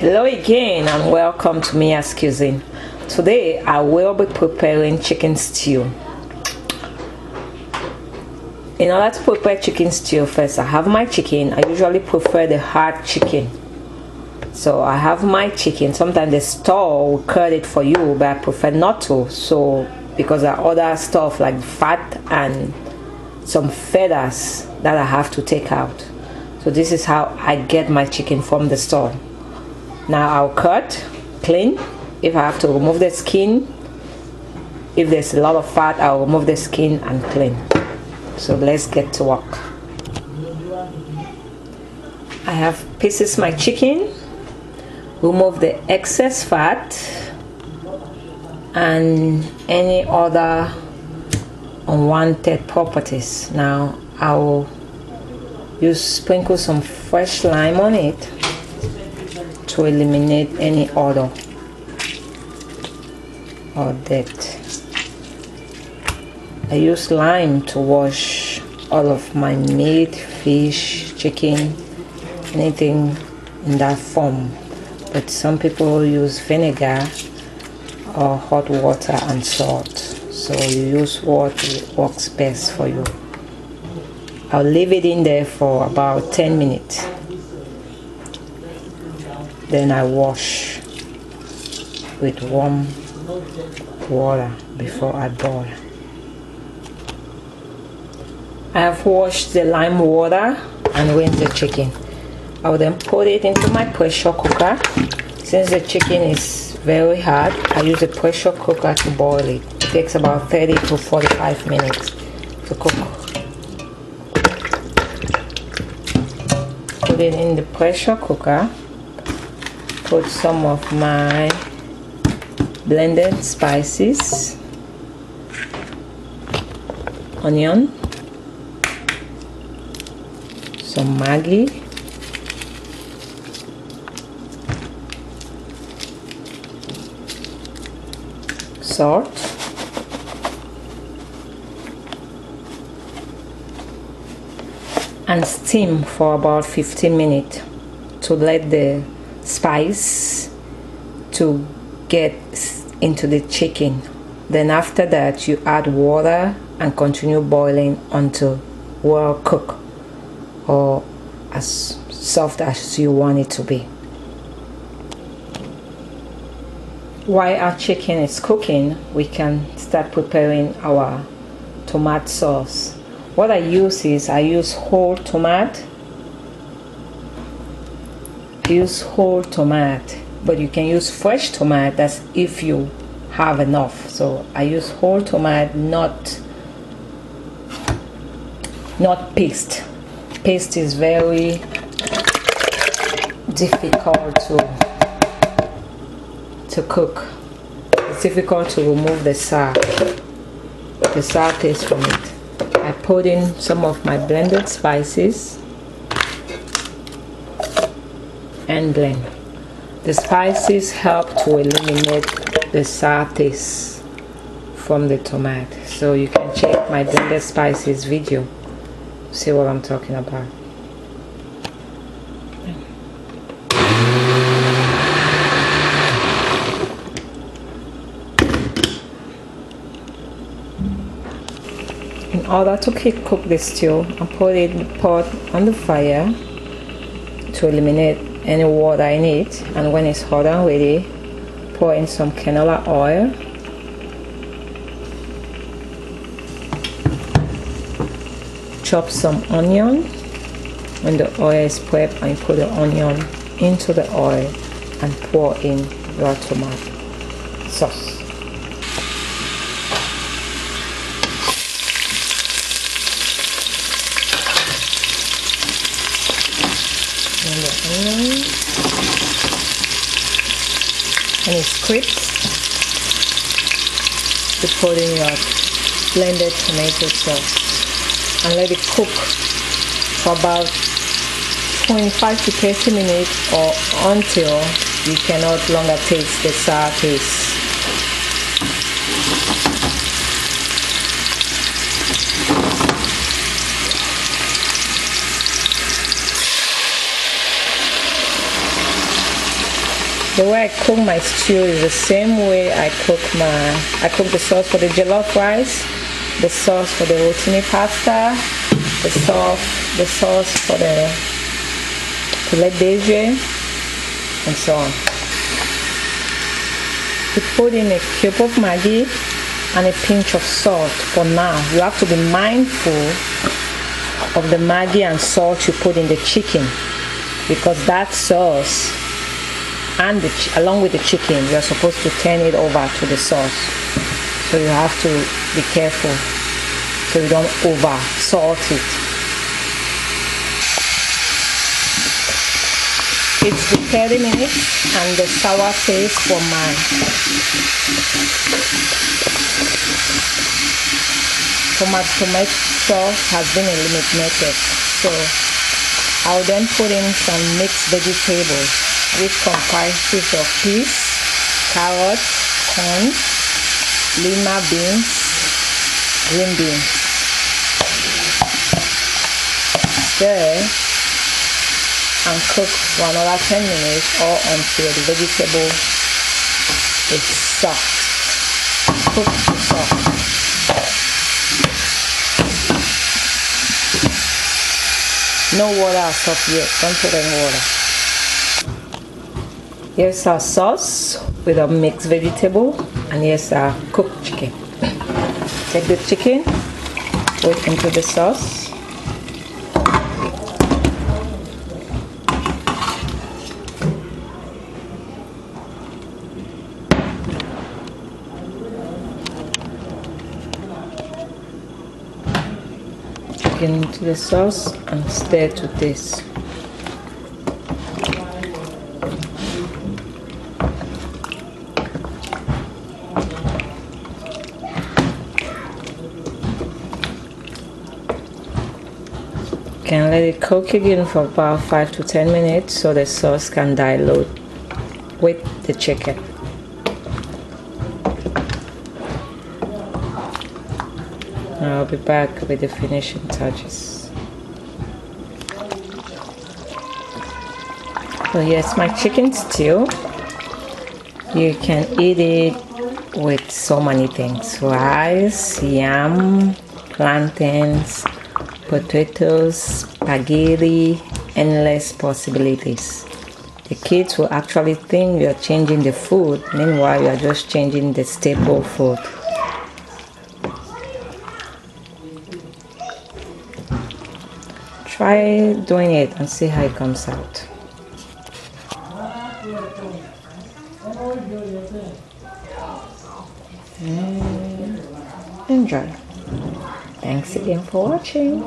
Hello again and welcome to Mia's Cuisine. Today I will be preparing chicken stew. In order to prepare chicken stew, first I have my chicken. I usually prefer the hard chicken. So I have my chicken. Sometimes the store will cut it for you, but I prefer not to. So because there are other stuff like fat and some feathers that I have to take out. So this is how I get my chicken from the store. Now I'll cut, clean. If I have to remove the skin, if there's a lot of fat, I'll remove the skin and clean. So let's get to work. I have pieces my chicken, remove the excess fat and any other unwanted properties. Now I will sprinkle some fresh lime on it to eliminate any odor or dirt. I use lime to wash all of my meat, fish, chicken, anything in that form. But some people use vinegar or hot water and salt. So you use what works best for you. I'll leave it in there for about 10 minutes. Then I wash with warm water before I boil. I have washed the lime water and rinsed the chicken. I will then put it into my pressure cooker. Since the chicken is very hard, I use a pressure cooker to boil it. It takes about 30 to 45 minutes to cook. Put it in the pressure cooker. Put some of my blended spices, onion, some maggi, salt, and steam for about 15 minutes to let the spice to get into the chicken. Then after that you add water and continue boiling until well cooked or as soft as you want it to be. While our chicken is cooking, we can start preparing our tomato sauce. What I use is I use whole tomato. Use whole tomato, but you can use fresh tomato. That's if you have enough. So I use whole tomato, not paste. Paste is very difficult to cook. It's difficult to remove the sour taste from it. I put in some of my blended spices and blend. The spices help to eliminate the sour taste from the tomato. So you can check my blended spices video to see what I'm talking about. In order to cook the stew, I put it in the pot on the fire to eliminate any water in it, and when it's hot and ready, pour in some canola oil, chop some onion. When the oil is prepped, I put the onion into the oil and pour in your tomato sauce. And it's crisp, to put in your blended tomato sauce and let it cook for about 25 to 30 minutes or until you cannot longer taste the sour taste. The way I cook my stew is the same way I cook the sauce for the jollof rice, the sauce for the rotini pasta, the sauce for the poulet DG, and so on. You put in a cube of maggi and a pinch of salt for now. You have to be mindful of the maggi and salt you put in the chicken, because that sauce and along with the chicken, you are supposed to turn it over to the sauce. So you have to be careful so you don't over salt it. It's the 30 minutes and the sour taste for my tomato sauce has been eliminated. So I'll then put in some mixed vegetables, which comprises of peas, carrots, corn, lima beans, green beans. Stir and cook for another 10 minutes or until the vegetable is soft. Cook to soft. No water as of yet, don't put any water. Here's our sauce with our mixed vegetable, and here's our cooked chicken. Take the chicken, put it into the sauce. Chicken into the sauce and stir to this. Can let it cook again for about 5 to 10 minutes so the sauce can dilute with the chicken. I'll be back with the finishing touches. So here's my chicken stew. You can eat it with so many things: rice, yam, plantains, potatoes, spaghetti, endless possibilities. The kids will actually think you're changing the food, meanwhile you're just changing the staple food. Try doing it and see how it comes out. Enjoy. Thanks again for watching.